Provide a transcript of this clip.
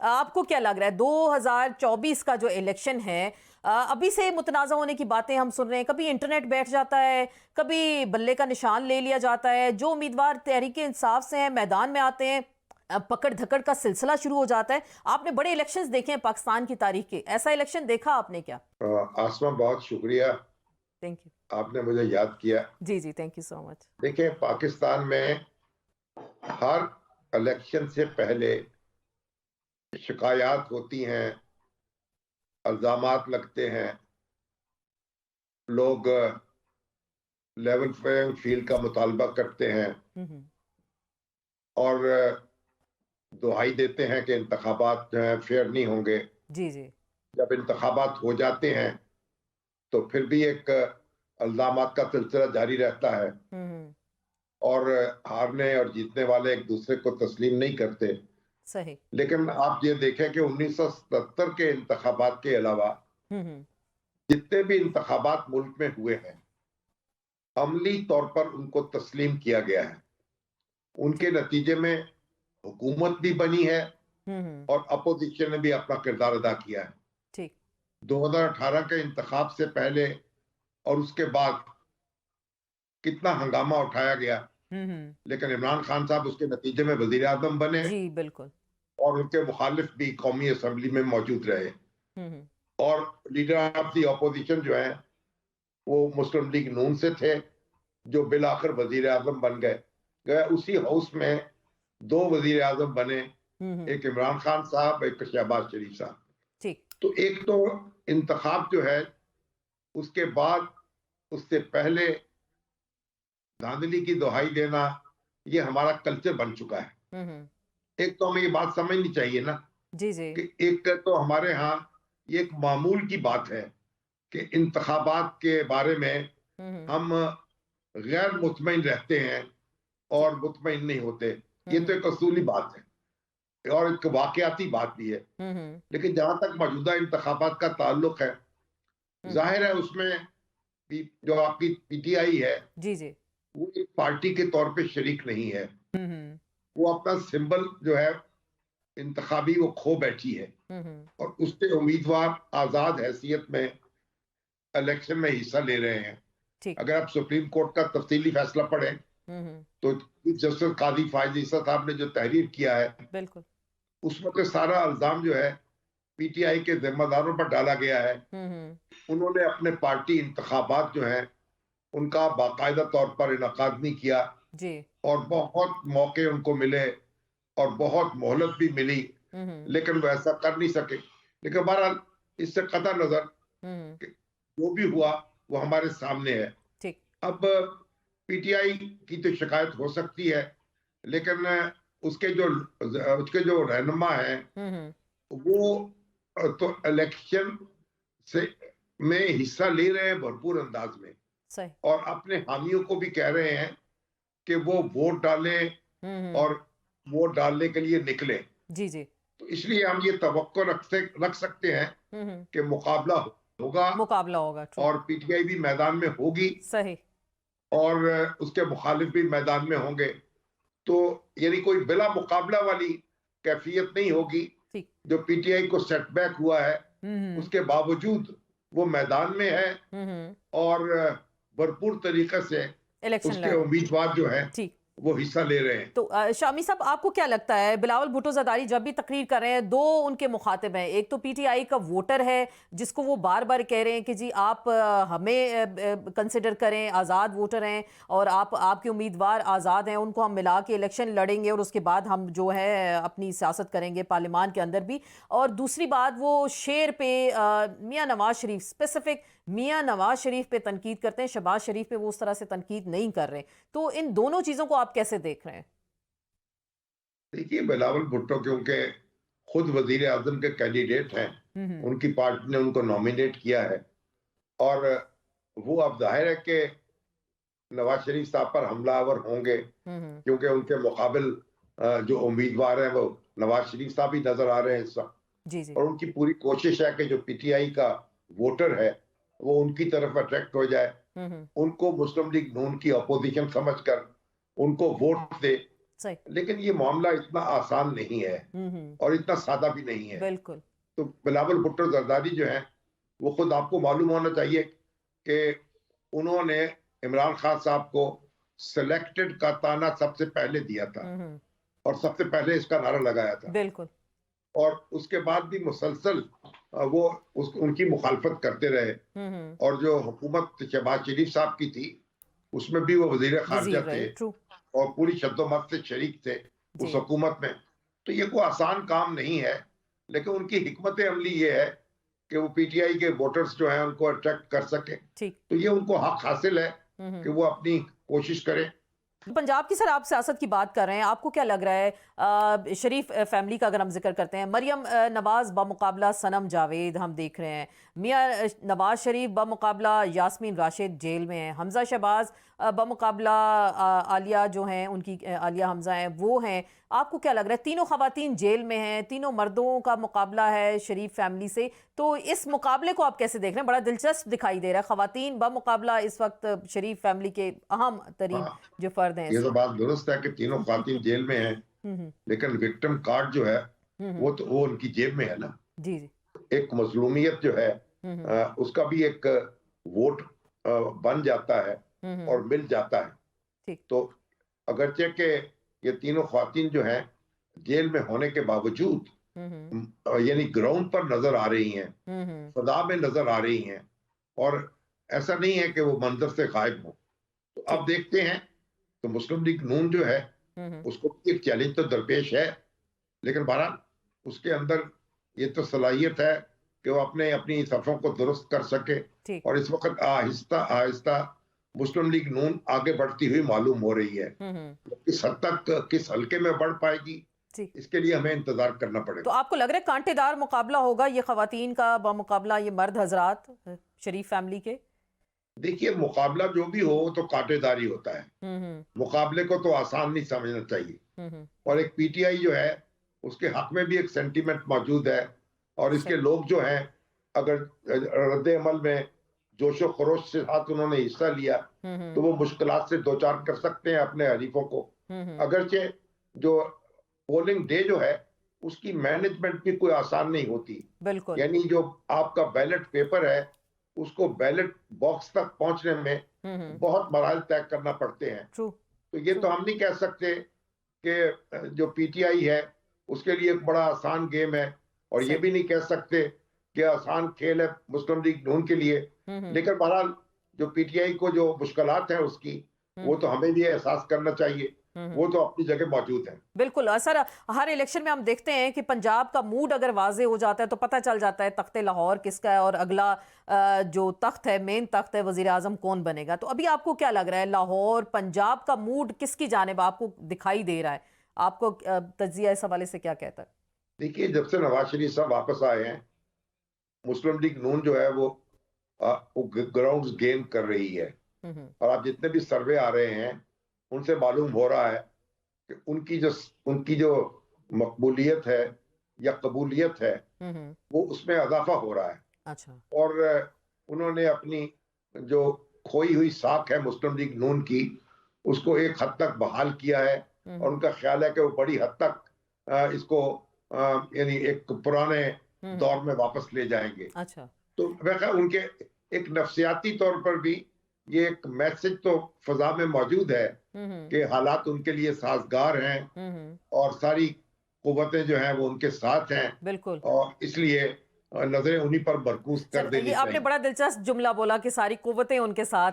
आपको क्या लग रहा है 2024 का जो इलेक्शन है, अभी से मुतनाज़ा होने की बातें हम सुन रहे हैं, कभी इंटरनेट बैठ जाता है, कभी बल्ले का निशान ले लिया जाता है, जो उम्मीदवार तहरीक इंसाफ से हैं मैदान में आते हैं, पकड़ धकड़ का सिलसिला शुरू हो जाता है। आपने बड़े इलेक्शंस देखे हैं पाकिस्तान की तारीख के, ऐसा इलेक्शन देखा आपने क्या? आसमा, बहुत शुक्रिया, थैंक यू। आपने मुझे याद किया। जी जी, थैंक यू सो मच। देखिए, पाकिस्तान में हर इलेक्शन से पहले शिकायत होती हैं, इल्जामात लगते हैं, लोग लेवल प्लेइंग फील्ड का मुतालबा करते हैं हम्म। और दुहाई देते हैं कि इंतखाबात जो हैं फेयर नहीं होंगे। जी जी। जब इंतखाबात हो जाते हैं तो फिर भी एक इल्जामात का सिलसिला जारी रहता है हम्म। और हारने और जीतने वाले एक दूसरे को तस्लीम नहीं करते। सही। लेकिन आप ये देखें कि 1977 के इंतखाबात के अलावा हम्म। जितने भी इंतखाबात मुल्क में हुए हैं, अमली तौर पर उनको तस्लीम किया गया है। उनके ठीक। नतीजे में हुकूमत भी बनी है हम्म। और अपोजिशन ने भी अपना किरदार अदा किया है। ठीक। 2018 के इंतखाब से पहले और उसके बाद कितना हंगामा उठाया गया, हम्म। लेकिन इमरान खान साहब उसके नतीजे में वजीर आजम बने जी बिल्कुल। और उनके मुखालिफ भी कौमी असम्बली में मौजूद रहे। हम्म। और लीडर ऑफ दी अपोजिशन जो है वो मुस्लिम लीग नून से थे, जो बिल आखिर वजीर आजम बन गए। उसी हाउस में दो वजीर आजम बने, हम्म। एक इमरान खान साहब, एक शहबाज शरीफ साहब। ठीक। तो एक तो इंतखाब जो है, उसके बाद, उससे पहले धांधली की दुहाई देना, ये हमारा कल्चर बन चुका है। हम्म। एक तो हमें ये बात समझनी चाहिए ना जी जी। कि एक तो हमारे यहाँ ये एक मामूल की बात है कि इंतखाबात के बारे में हम्म। हम गैर मुतमईन रहते हैं ठीक। और मुतमईन नहीं होते। ये तो हम्म। एक असूली बात है और एक वाकयाती बात भी है। हम्म। लेकिन जहां तक मौजूदा इंतखाबात का ताल्लुक है, हम्म। जाहिर है उसमें भी जो आपकी पीटीआई है जी जी। वो एक पार्टी के तौर पे शरीक नहीं है। हम्म। वो अपना सिंबल जो है इंतखाबी वो खो बैठी है हम्म। और उसके उम्मीदवार आजाद हैसियत में इलेक्शन में हिस्सा ले रहे हैं। ठीक। अगर आप सुप्रीम कोर्ट का तफसीली फैसला पढ़ें हम्म। तो चीफ जस्टिस कादी फायज ईसा साहब ने जो तहरीर किया है, बिल्कुल। उसमें तो सारा इल्जाम जो है पीटीआई के जिम्मेदारों पर डाला गया है। हम्म। उन्होंने अपने पार्टी इंतखाबात जो हैं उनका बाकायदा तौर पर इनकाद नहीं किया जी। और बहुत मौके उनको मिले और बहुत मोहलत भी मिली, हम्म। लेकिन वो ऐसा कर नहीं सके। लेकिन बहरहाल इससे कतई नजर हम्म। कि जो भी हुआ वो हमारे सामने है। ठीक। अब पीटीआई की तो शिकायत हो सकती है, लेकिन उसके जो रहनुमा हैं हम्म। वो तो इलेक्शन से में हिस्सा ले रहे हैं भरपूर अंदाज में सही। और अपने हामियों को भी कह रहे हैं कि वो वोट डालें हम्म। और वोट डालने के लिए निकले। जी जी। तो इसलिए हम ये तवक्को रख सकते हैं हम्म। कि मुकाबला होगा मुकाबला होगा। ट्रू। और पीटीआई भी मैदान में होगी सही। और उसके मुखालिफ भी मैदान में होंगे। तो यानी कोई बिला मुकाबला वाली कैफियत नहीं होगी। ठीक। जो पीटीआई को सेटबैक हुआ है हम्म। उसके बावजूद वो मैदान में है हम्म। और भरपूर तरीके से इलेक्शन उसके लड़ रहे हैं। उम्मीदवार जो हैं ठीक। वो हिस्सा ले रहे हैं। तो शामी साहब, आपको क्या लगता है, बिलावल भुट्टो ज़रदारी जब भी तकरीर कर रहे हैं, दो उनके मुखातिब हैं। एक तो पीटीआई का वोटर है जिसको वो बार बार कह रहे हैं कि जी आप हमें कंसिडर करें, आज़ाद वोटर हैं और आपके उम्मीदवार आज़ाद हैं, उनको हम मिला के इलेक्शन लड़ेंगे और उसके बाद हम जो है अपनी सियासत करेंगे पार्लियामान के अंदर भी। और दूसरी बात, वो शेर पे मियाँ नवाज शरीफ, स्पेसिफिक मियाँ नवाज शरीफ पे तनकीद करते हैं, शहबाज शरीफ पे वो उस तरह से तनकीद नहीं कर रहे। तो इन दोनों चीज़ों को आप कैसे देख रहे हैं? देखिए, बिलावल भुट्टो क्योंकि खुद वजीर आजम के कैंडिडेट हैं, हम्म। उनकी पार्टी ने उनको नॉमिनेट किया है और वो अब जाहिर है कि नवाज शरीफ साहब पर हमलावर होंगे हम्म। क्योंकि उनके मुकाबिल जो उम्मीदवार हैं वो नवाज शरीफ साहब ही नजर आ रहे हैं इस वक्त। जी जी। और उनकी पूरी कोशिश है कि जो पीटीआई का वोटर है वो उनकी तरफ अट्रैक्ट हो जाए, हम्म। उनको मुस्लिम लीग नून की अपोजिशन समझकर उनको वोट दे सही। लेकिन ये मामला इतना आसान नहीं है और इतना सादा भी नहीं है। बिल्कुल। तो बिलावल भुट्टो जरदारी जो है, वो खुद आपको मालूम होना चाहिए कि उन्होंने इमरान खान साहब को सिलेक्टेड का ताना सबसे पहले दिया था और सबसे पहले इसका नारा लगाया था, बिल्कुल। और उसके बाद भी मुसलसल वो उनकी मुखालफत करते रहे। और जो हुकूमत शहबाज शरीफ साहब की थी, उसमें भी वो वजीर खारजा वजीर रहे। थे ट्रू। और पूरी शद्दोमत से शरीक थे उस जी। हुकूमत में। तो ये कोई आसान काम नहीं है, लेकिन उनकी हिकमत अमली ये है कि वो पीटीआई के वोटर्स जो हैं उनको अट्रैक्ट कर सके। ठीक। तो ये उनको हक हासिल है कि वो अपनी कोशिश करें। पंजाब की, सर आप सियासत की बात कर रहे हैं, आपको क्या लग रहा है शरीफ फैमिली का अगर हम जिक्र करते हैं, मरियम नवाज बमुकाबला सनम जावेद हम देख रहे हैं, मियां नवाज शरीफ बमुकाबला यास्मीन राशिद जेल में है, हमजा शहबाज बमुकाबला आलिया जो हैं उनकी आलिया हमजा हैं वो हैं, आपको क्या लग रहा है तीनों खवातीन जेल में हैं, तीनों मर्दों का मुकाबला है शरीफ फैमिली से, तो इस मुकाबले को आप कैसे देख रहे हैं? बड़ा दिलचस्प दिखाई दे रहा है, खवातीन बमुकाबला इस वक्त शरीफ फैमिली के अहम तरीन हाँ, जो फर्द हैं ये इस तो वक्त। बात दुरुस्त है कि तीनों खातिन जेल में हैं, लेकिन विक्टिम कार्ड जो है वो तो वो उनकी जेब में है ना। जी जी। एक मजलूमियत जो है उसका भी एक वोट बन जाता है और मिल जाता है। ठीक। तो अगरचे के ये तीनों ख्वातीन जो हैं जेल में होने के बावजूद यानी ग्राउंड पर नजर आ रही हैं, फजा में नजर आ रही हैं, और ऐसा नहीं है कि वो मंजर से गायब हो। तो अब देखते हैं। तो मुस्लिम लीग नून जो है उसको एक चैलेंज तो दरपेश है, लेकिन बहरहाल उसके अंदर ये तो सलाहियत है कि वो अपने अपनी सफ़ों को दुरुस्त कर सके। ठीक। और इस वक्त आहिस्ता आहिस्ता मुस्लिम लीग नून आगे बढ़ती हुई मालूम हो रही है। किस हद तक किस हल्के में बढ़ पाएगी, ठीक। इसके लिए हमें इंतजार करना तो पड़ेगा। आपको लग रहा है कांटेदार मुकाबला होगा ये खवातीन का बमुकाबला ये मर्द हजरात शरीफ फैमिली के? देखिए, मुकाबला जो भी हो तो कांटेदारी होता है। मुकाबले को तो आसान नहीं समझना चाहिए। और एक पीटीआई जो है उसके हक में भी एक सेंटीमेंट मौजूद है, और इसके लोग जो हैं अगर रद्द अमल में जोशो खरोश से साथ उन्होंने हिस्सा लिया तो वो मुश्किलात से दो चार कर सकते हैं अपने हरीफों को। अगरचे जो पोलिंग डे जो है उसकी मैनेजमेंट भी कोई आसान नहीं होती। बिल्कुल। यानी जो आपका बैलेट पेपर है उसको बैलेट बॉक्स तक पहुंचने में बहुत मराहल तय करना पड़ते हैं। ट्रू। तो ये तो हम नहीं कह सकते कि जो पीटीआई है उसके लिए एक बड़ा आसान गेम है, और ये भी नहीं कह सकते कि आसान खेल है मुस्लिम लीग नून के लिए। लेकिन बहरहाल जो पीटीआई को जो मुश्किलात हैं उसकी वो तो हमें भी एहसास करना चाहिए, वो तो अपनी जगह मौजूद है। बिल्कुल। सर हर इलेक्शन में हम देखते हैं कि पंजाब का मूड अगर वाजे हो जाता है तो पता चल जाता है तख्ते लाहौर किसका है और अगला जो तख्त है मेन तख्त है वजीर आजम कौन बनेगा। तो अभी आपको क्या लग रहा है लाहौर पंजाब का मूड किसकी जानिब आपको दिखाई दे रहा है? आपको तज्जिया इस हवाले से क्या कहता है? देखिए, जब से नवाज शरीफ साहब वापस आए हैं मुस्लिम लीग नून जो है वो ग्राउंड गेन कर रही है। और आप जितने भी सर्वे आ रहे हैं उनसे मालूम हो रहा है कि उनकी जो मकबूलियत है या कबूलियत है वो उसमें इजाफा हो रहा है। अच्छा। और उन्होंने अपनी जो खोई हुई साख है मुस्लिम लीग नून की उसको एक हद तक बहाल किया है, और उनका ख्याल है कि वो बड़ी हद तक इसको यानी एक पुराने दौर में वापस ले जाएंगे। अच्छा। तो वैसे उनके एक नफ्सियाती तौर पर भी ये एक मैसेज तो फजा में मौजूद है कि हालात उनके लिए साजगार हैं और सारी कुव्वतें जो हैं वो उनके साथ हैं। बिल्कुल। और इसलिए नजरें उन्हीं पर मरकूज कर देनी ये आपने चाहिए। बड़ा दिलचस्प जुमला बोला कि सारी कुव्वतें उनके साथ